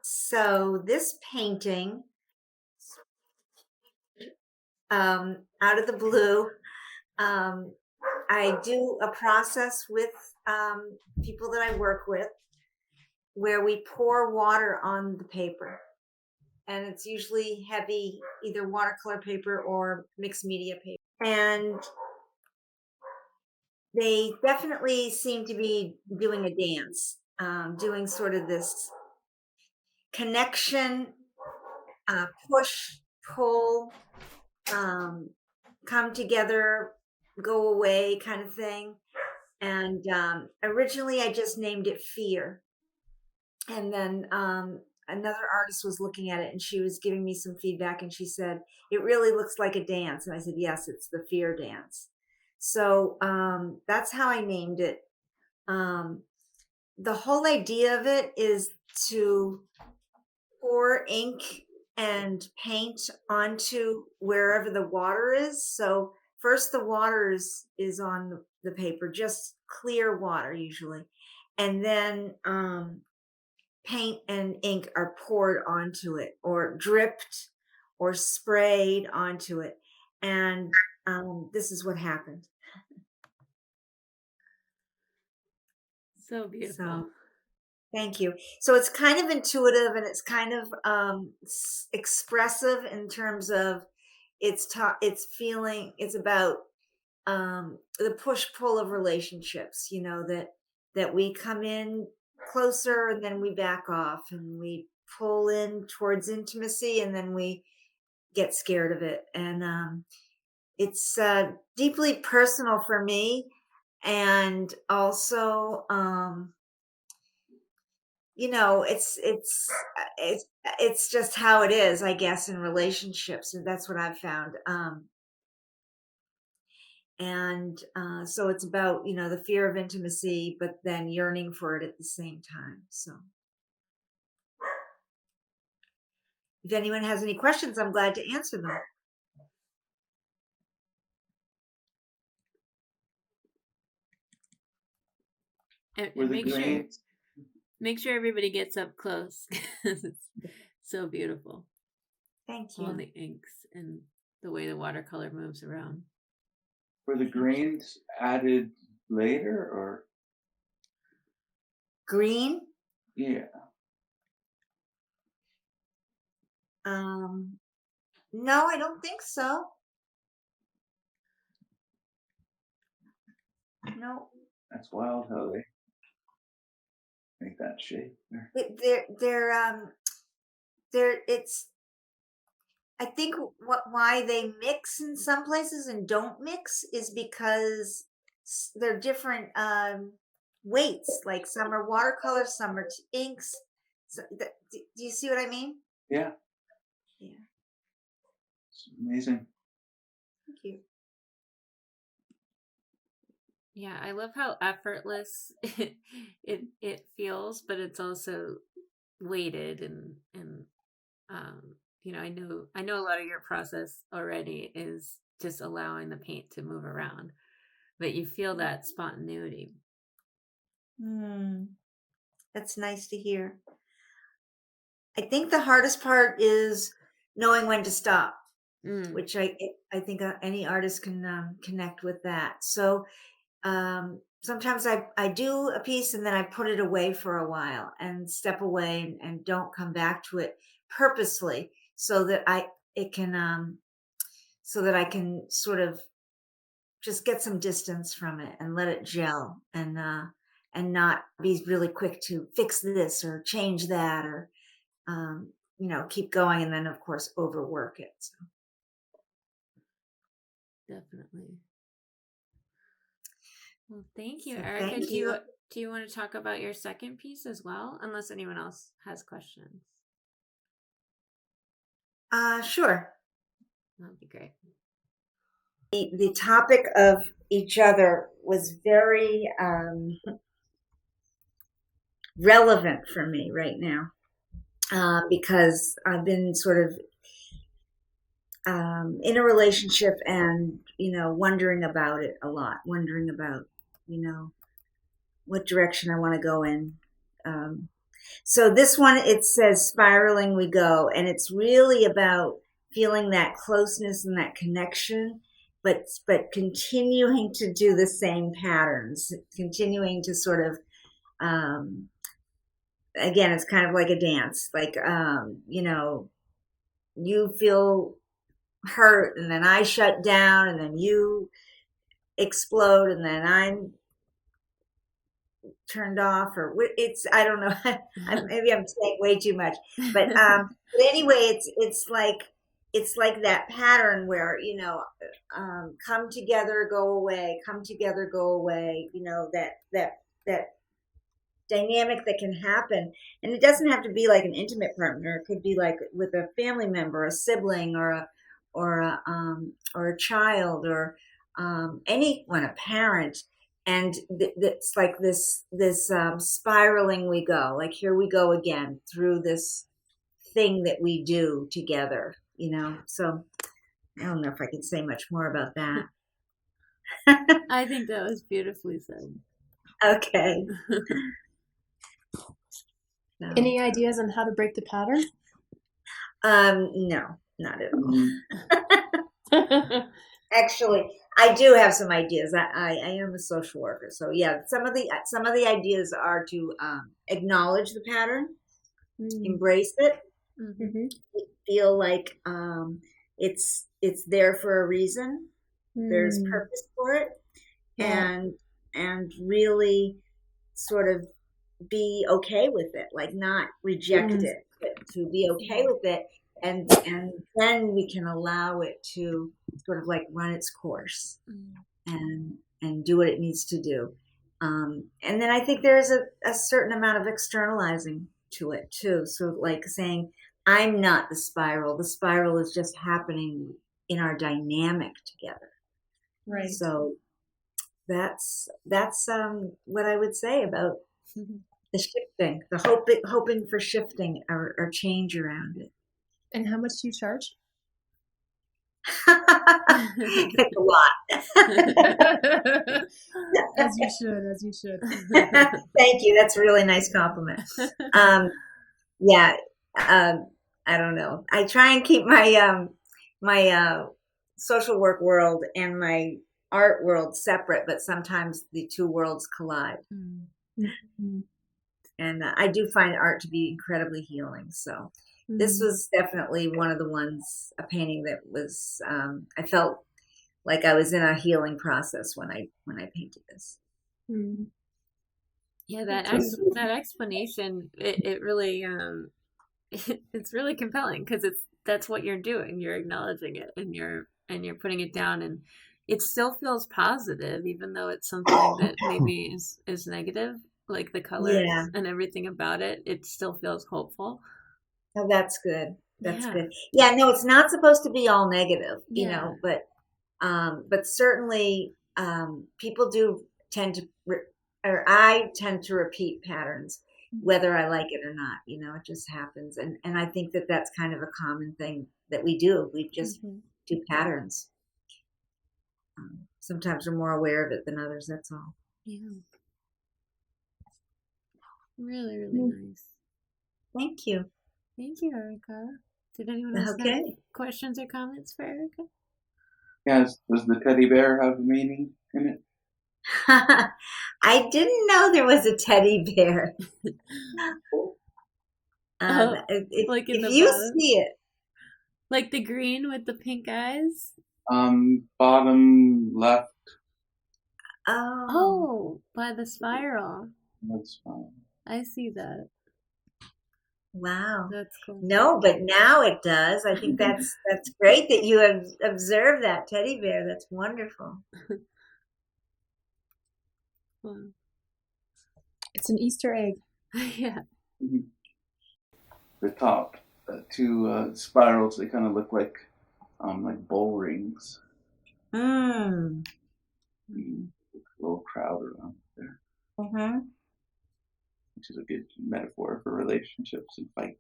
So this painting, out of the blue, um, I do a process with people that I work with where we pour water on the paper. And it's usually heavy, either watercolor paper or mixed media paper. And they definitely seem to be doing a dance, doing sort of this connection, push, pull, um, come together, go away kind of thing. And originally I just named it Fear. And then another artist was looking at it and she was giving me some feedback and she said, it really looks like a dance. And I said, yes, it's the Fear dance. So that's how I named it. The whole idea of it is to pour ink and paint onto wherever the water is. So first the water is on the paper, just clear water usually. And then paint and ink are poured onto it or dripped or sprayed onto it. And this is what happened. So beautiful. So, thank you. So it's kind of intuitive and it's kind of expressive in terms of it's feeling, it's about the push pull of relationships, that we come in closer and then we back off and we pull in towards intimacy and then we get scared of it. And it's deeply personal for me. And also, it's just how it is, I guess, in relationships, and that's what I've found. And so it's about the fear of intimacy, but then yearning for it at the same time. So, if anyone has any questions, I'm glad to answer them. And Were the grains? make sure everybody gets up close. It's so beautiful. Thank you. All the inks and the way the watercolor moves around. Were the grains added later or? Green? Yeah. No, I don't think so. No. That's wild how they make that shape. It's, I think why they mix in some places and don't mix is because they're different weights. Like some are watercolors, some are inks. So do you see what I mean? Yeah. Yeah. It's amazing. Thank you. Yeah, I love how effortless it feels, but it's also weighted and I know a lot of your process already is just allowing the paint to move around, but you feel that spontaneity. That's nice to hear. I think the hardest part is knowing when to stop, which I think any artist can connect with that. So sometimes I do a piece and then I put it away for a while and step away and don't come back to it purposely so that I can sort of just get some distance from it and let it gel and not be really quick to fix this or change that or keep going and then of course overwork it. So. Definitely. Well, thank you, So Erica. thank you. Do you want to talk about your second piece as well, unless anyone else has questions? Sure. That'd be great. The topic of each other was very relevant for me right now because I've been sort of in a relationship and wondering about it a lot, wondering about what direction I want to go in. So this one, it says spiraling we go, and it's really about feeling that closeness and that connection, but continuing to do the same patterns, continuing to sort of again, it's kind of like a dance, like you feel hurt, and then I shut down, and then you explode, and then I'm turned off, or it's, I don't know. Maybe I'm saying way too much, but anyway, it's like that pattern where come together, go away, come together, go away. That dynamic that can happen, and it doesn't have to be like an intimate partner. It could be like with a family member, a sibling, or a child, or anyone, a parent. And it's like this spiraling we go, like here we go again through this thing that we do together, so I don't know if I can say much more about that. I think that was beautifully said. Okay. So, Any ideas on how to break the pattern? no, not at all. Actually, I do have some ideas. I am a social worker, so yeah. Some of the ideas are to acknowledge the pattern, embrace it, feel like it's there for a reason. There's purpose for it, and really sort of be okay with it, like not reject it, but to be okay with it, and then we can allow it to sort of like run its course and do what it needs to do. And then I think there's a certain amount of externalizing to it too. So like saying, I'm not the spiral. The spiral is just happening in our dynamic together. Right. So that's what I would say about the shifting, the hoping for shifting or change around it. And how much do you charge? It's a lot. As you should. Thank you. That's a really nice compliment. Yeah. I don't know. I try and keep my my social work world and my art world separate, but sometimes the two worlds collide. And I do find art to be incredibly healing. So this was definitely one of the ones, a painting that was, I felt like I was in a healing process when I painted this. Yeah, that explanation, it really, it's really compelling, because that's what you're doing. You're acknowledging it, and you're putting it down, and it still feels positive, even though it's something that maybe is negative, like the colors and everything about it. It still feels hopeful. Oh, that's good. That's good. Yeah, no, it's not supposed to be all negative, but certainly people do tend to, or I tend to repeat patterns, whether I like it or not. It just happens, and I think that that's kind of a common thing that we do. We just do patterns. Sometimes we're more aware of it than others. That's all. Yeah. Really, really nice. Thank you. Thank you, Erica. Did anyone else have questions or comments for Erica? Yes. Does the teddy bear have a meaning in it? I didn't know there was a teddy bear. Like in if the you bottom? see it, Like the green with the pink eyes? Bottom left. Oh, by the spiral. That's fine. I see that. Wow. That's cool. No, but now it does. I think that's great that you have observed that teddy bear. That's wonderful. Wow. It's an Easter egg. Yeah. The top two spirals, they kind of look like bull rings. A little crowd around there. Which is a good metaphor for relationships and fights.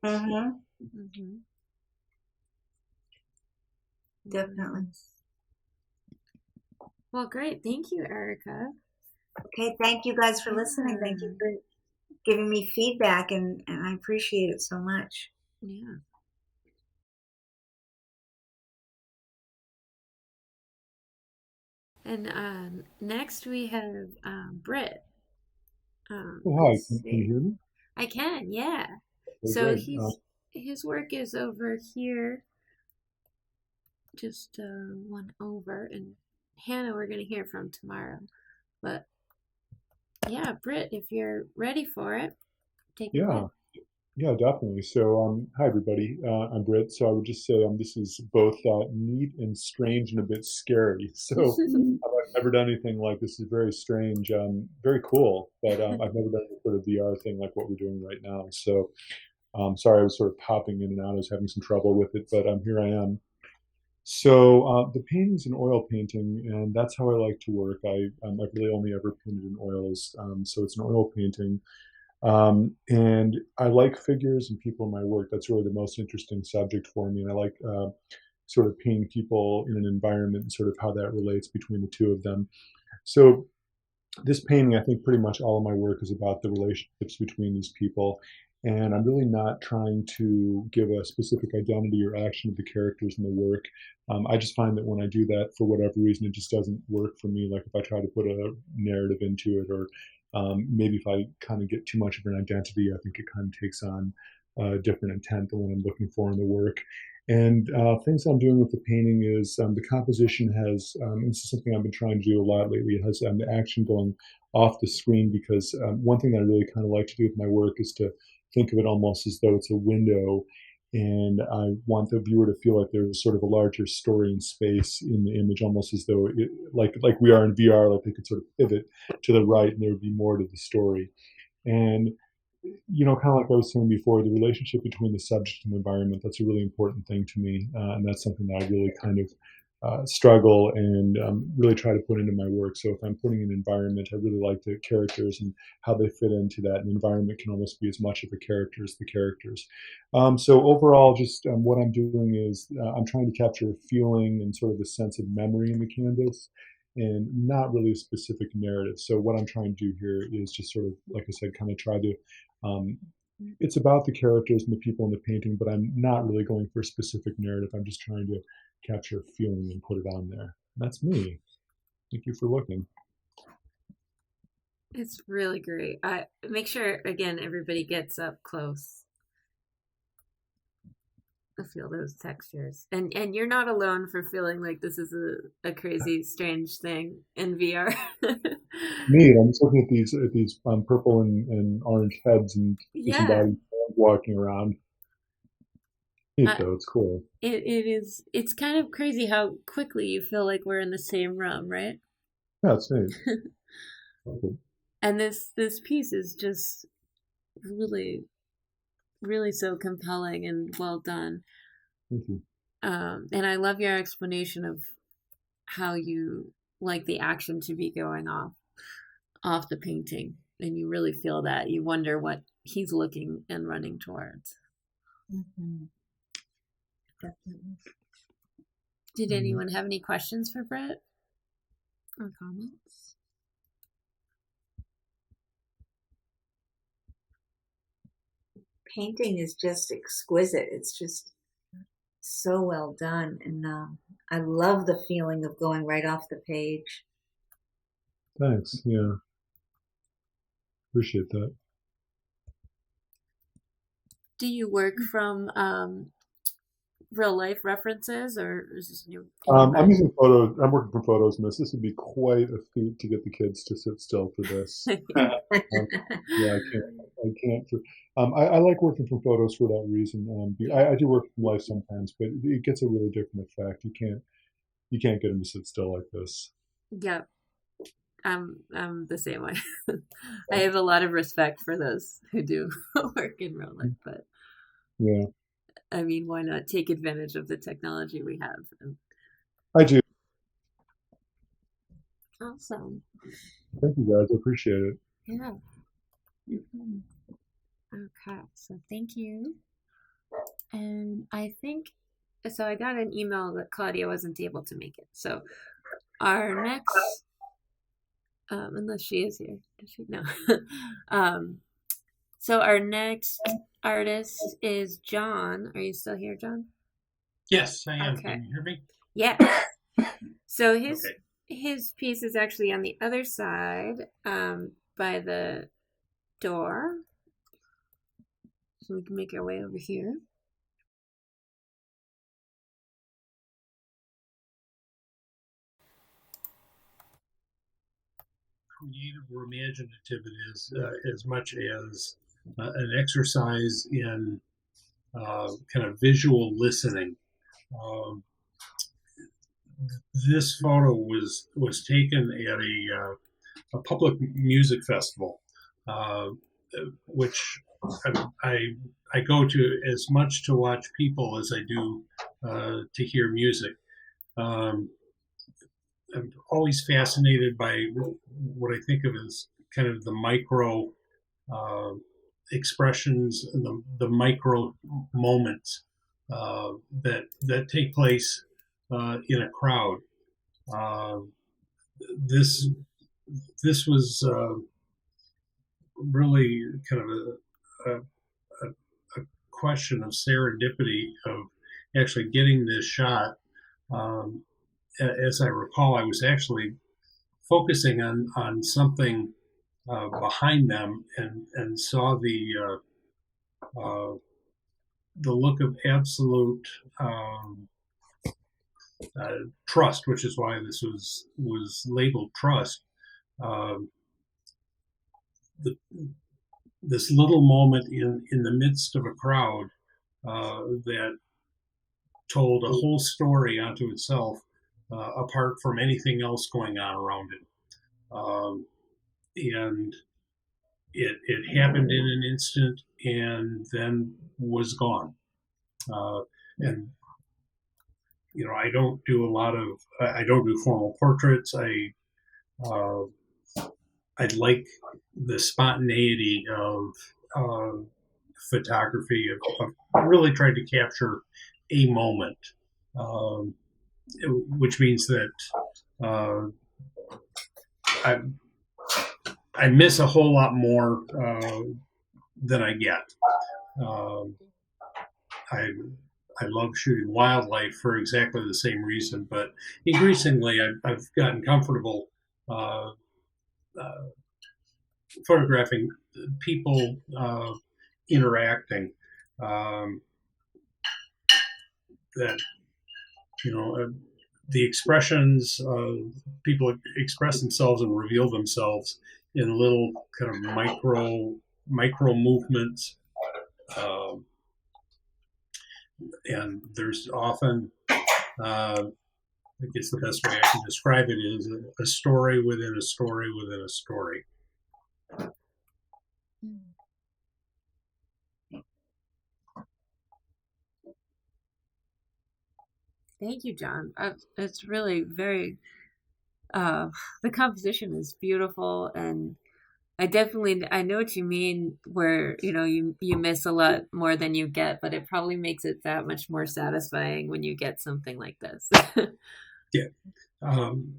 Definitely. Well, great. Thank you, Erica. Okay, thank you guys for listening. Thank you for giving me feedback, and I appreciate it so much. Yeah. And next we have Britt. Oh, hi, Let's can you see. hear me? I can, yeah. Oh, So great. his work is over here, just one over, and Hannah we're gonna hear from tomorrow. But yeah, Britt, if you're ready for it, take it away. Yeah, yeah, definitely. So, hi everybody. I'm Britt. So I would just say this is both neat and strange and a bit scary. So I've never done anything like this. Is very strange, very cool, but I've never done any sort of VR thing like what we're doing right now. So sorry, I was sort of popping in and out. I was having some trouble with it, but here I am. So the painting's an oil painting, and that's how I like to work. I've really only ever painted in oils, so it's an oil painting. And I like figures and people in my work. That's really the most interesting subject for me. And I like sort of painting people in an environment and sort of how that relates between the two of them. So this painting, I think pretty much all of my work is about the relationships between these people. And I'm really not trying to give a specific identity or action to the characters in the work. I just find that when I do that, for whatever reason, it just doesn't work for me. Like if I try to put a narrative into it, or maybe if I kind of get too much of an identity, I think it kind of takes on a different intent than what I'm looking for in the work. And things I'm doing with the painting is the composition has, this is something I've been trying to do a lot lately, it has the action going off the screen, because one thing that I really kind of like to do with my work is to think of it almost as though it's a window, and I want the viewer to feel like there's sort of a larger story in space in the image, almost as though it, like we are in VR, like they could sort of pivot to the right and there would be more to the story. And kind of like I was saying before, the relationship between the subject and the environment, that's a really important thing to me. And that's something that I really kind of struggle and really try to put into my work. So if I'm putting an environment, I really like the characters and how they fit into that. And the environment can almost be as much of a character as the characters. So overall, just what I'm doing is I'm trying to capture a feeling and sort of a sense of memory in the canvas, and not really a specific narrative. So what I'm trying to do here is just sort of, like I said, kind of try to um, it's about the characters and the people in the painting, but I'm not really going for a specific narrative. I'm just trying to capture a feeling and put it on there. That's me. Thank you for looking. It's really great. I make sure again everybody gets up close to feel those textures. And you're not alone for feeling like this is a crazy, strange thing in VR. Neat. I'm just looking at these purple and orange heads and Yeah. disembodied walking around. Neat though, it's cool. It is. It's kind of crazy how quickly you feel like we're in the same room, right? Yeah, it's neat. Okay. And this piece is just really, really so compelling and well done. Thank you. And I love your explanation of how you like the action to be going off the painting, and you really feel that. You wonder what he's looking and running towards. Mm-hmm. Definitely. Did anyone have any questions for Brett or comments? Painting is just exquisite. It's just so well done, and I love the feeling of going right off the page. Thanks. Yeah. Appreciate that. Do you work from real life references, or is this new? I'm using photos. I'm working from photos in this. This would be quite a feat to get the kids to sit still for this. Yeah, I can't. I like working from photos for that reason. I do work from life sometimes, but it gets a really different effect. You can't get them to sit still like this. Yeah, I'm the same way. I have a lot of respect for those who do work in real life, but yeah, I mean, why not take advantage of the technology we have? I do. Awesome. Thank you guys. I appreciate it. Yeah. Mm-hmm. Okay, so thank you. And I think so. I got an email that Claudia wasn't able to make it. So our next, unless she is here, is she? No. So our next artist is John. Are you still here, John? Yes, I am. Okay. Can you hear me? Yeah. So his Okay. his piece is actually on the other side, by the door. So we can make our way over here. Creative or imaginative it is, as much as an exercise in kind of visual listening. Um, this photo was taken at a public music festival, uh, which I go to as much to watch people as I do to hear music. Um, I'm always fascinated by what I think of as kind of the micro uh, expressions and the micro moments that take place in a crowd. Uh, this this was really kind of a question of serendipity of actually getting this shot. Um, as I recall, I was actually focusing on something behind them and saw the look of absolute trust, which is why this was labeled trust. Um, the, this little moment in the midst of a crowd that told a whole story unto itself, apart from anything else going on around it. And it happened in an instant and then was gone. And I don't do I don't do formal portraits. I like the spontaneity of photography, of really trying to capture a moment, which means that I miss a whole lot more than I get. I love shooting wildlife for exactly the same reason, but increasingly I've gotten comfortable photographing people interacting. That the expressions, people express themselves and reveal themselves in little kind of micro movements, and there's often, I guess the best way I can describe it is a story within a story within a story. Thank you, John. It's really very. The composition is beautiful, and I know what you mean. Where you miss a lot more than you get, but it probably makes it that much more satisfying when you get something like this. Yeah.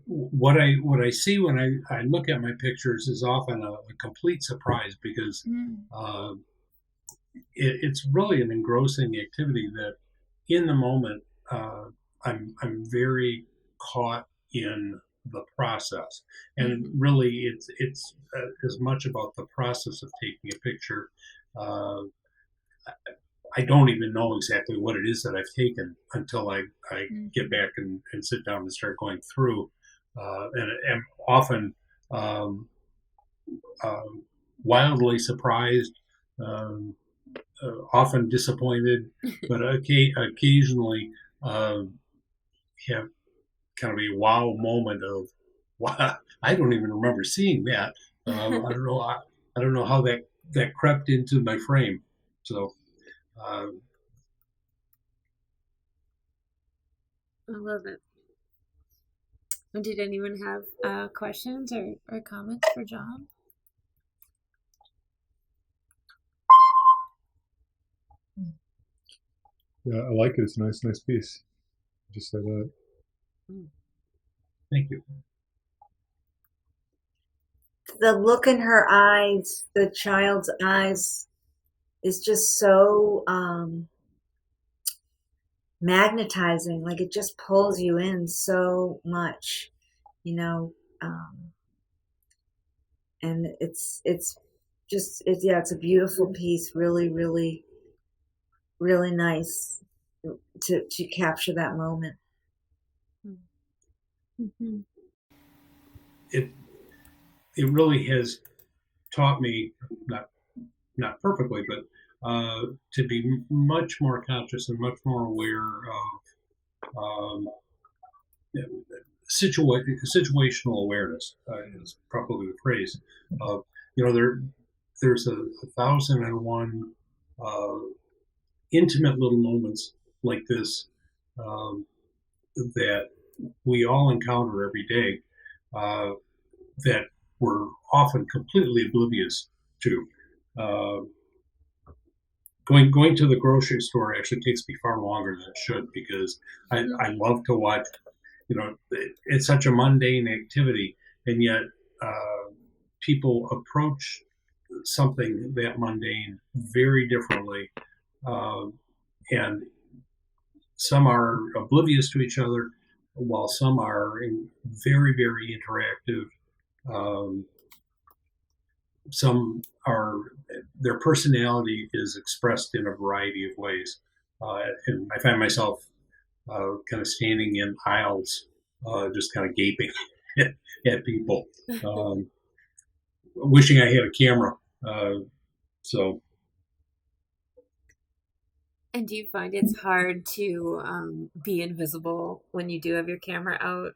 What I see when I look at my pictures is often a complete surprise, because it's really an engrossing activity that in the moment I'm very caught in the process, and really it's as much about the process of taking a picture. I don't even know exactly what it is that I've taken until I get back and sit down and start going through, and am often wildly surprised, often disappointed, but occasionally have kind of a wow moment of, wow, I don't even remember seeing that. I don't know how that crept into my frame. So. I love it. Did anyone have questions or comments for John? Yeah, I like it. It's a nice piece. Just say that. Thank you. The look in her eyes, the child's eyes, is just so magnetizing. Like it just pulls you in so much, you know. And it's just it's a beautiful piece. Really, really, really nice to capture that moment. Mm-hmm. It really has taught me, not perfectly, but to be much more conscious and much more aware of situational awareness is probably the phrase. There's a 1,001 intimate little moments like this that we all encounter every day that we're often completely oblivious to. Going to the grocery store actually takes me far longer than it should, because I love to watch. It's such a mundane activity, and yet people approach something that mundane very differently, and some are oblivious to each other, while some are very, very interactive. Some are, their personality is expressed in a variety of ways, and I find myself kind of standing in aisles, just kind of gaping at people, wishing I had a camera. So. And do you find it's hard to be invisible when you do have your camera out?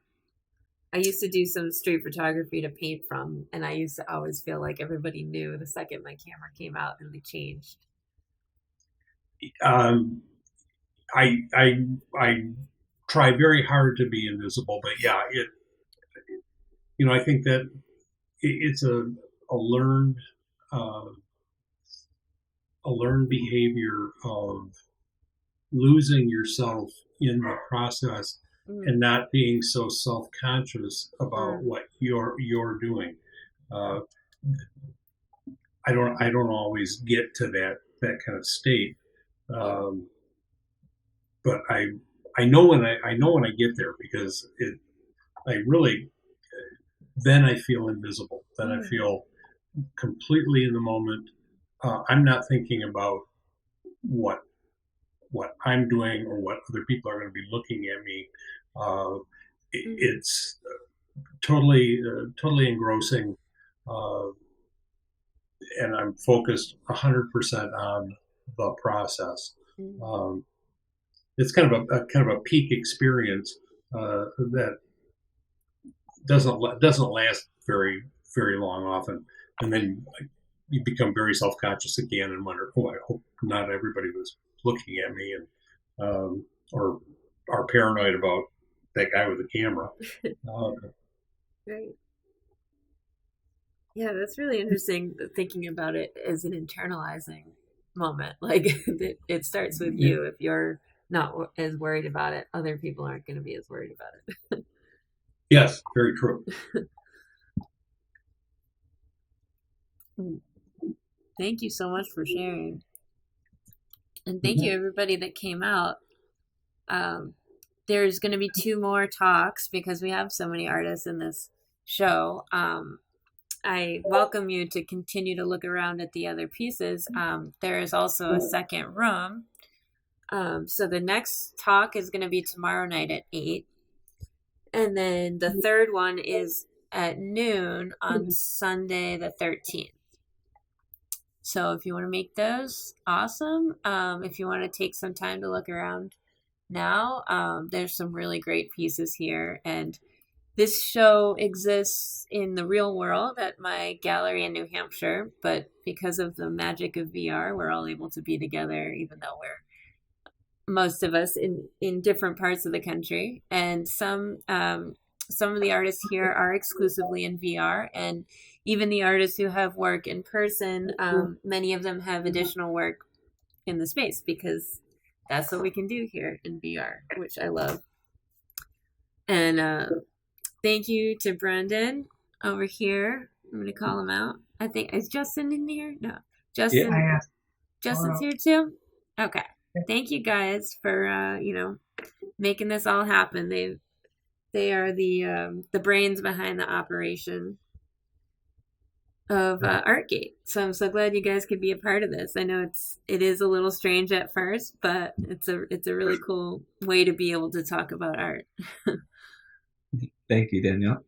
I used to do some street photography to paint from, and I used to always feel like everybody knew the second my camera came out and they changed. I try very hard to be invisible, but yeah, I think that it's a learned behavior of losing yourself in the process and not being so self-conscious about what you're doing. I don't always get to that kind of state, but I know when I get there, because then I feel invisible. Then I feel completely in the moment. I'm not thinking about what I'm doing or what other people are going to be looking at me. It's totally engrossing, and I'm focused 100% on the process. It's kind of a peak experience that doesn't last very, very long often, and then you become very self-conscious again and wonder, I hope not everybody was looking at me, and or are paranoid about that guy with the camera. Right. Yeah, that's really interesting, thinking about it as an internalizing moment. Like it starts with you. If you're not as worried about it, other people aren't going to be as worried about it. Yes, very true. Thank you so much for sharing. And thank you, everybody that came out. There's going to be 2 more talks because we have so many artists in this show. I welcome you to continue to look around at the other pieces. There is also a second room. So the next talk is going to be tomorrow night at 8. And then the third one is at noon on Sunday the 13th. So if you want to make those, awesome. If you want to take some time to look around now, there's some really great pieces here. And this show exists in the real world at my gallery in New Hampshire, but because of the magic of VR, we're all able to be together, even though we're most of us in different parts of the country. And some of the artists here are exclusively in VR, and even the artists who have work in person, many of them have additional work in the space, because that's what we can do here in VR, which I love. And thank you to Brendan over here. I'm going to call him out. I think, is Justin in here? No. Justin. Yeah. Justin's here too? Okay. Thank you guys for making this all happen. They are the brains behind the operation of ArtGate. So I'm so glad you guys could be a part of this. I know it is a little strange at first, but it's a really cool way to be able to talk about art. Thank you, Danielle.